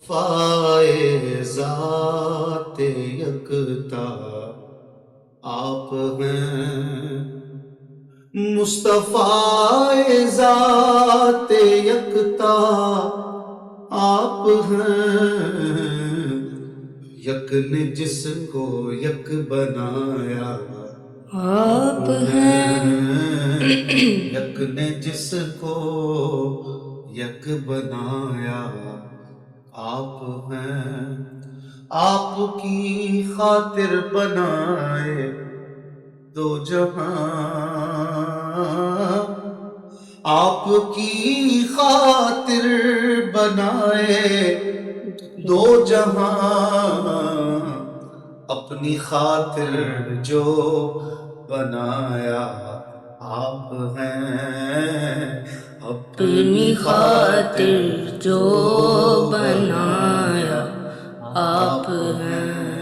فائے ذات یکتا آپ ہیں، مصطفیٰ ذات یکتا آپ ہیں، یک نے جس کو یک بنایا آپ ہیں، یک نے جس کو یک بنایا آپ ہیں، آپ کی خاطر بنائے دو جہاں، آپ کی خاطر بنائے دو جہاں، اپنی خاطر جو بنایا آپ ہیں، اپنی اپنی خاطر خاطر جو جو بنایا بنایا آپ آپ ہیں۔ ہیں۔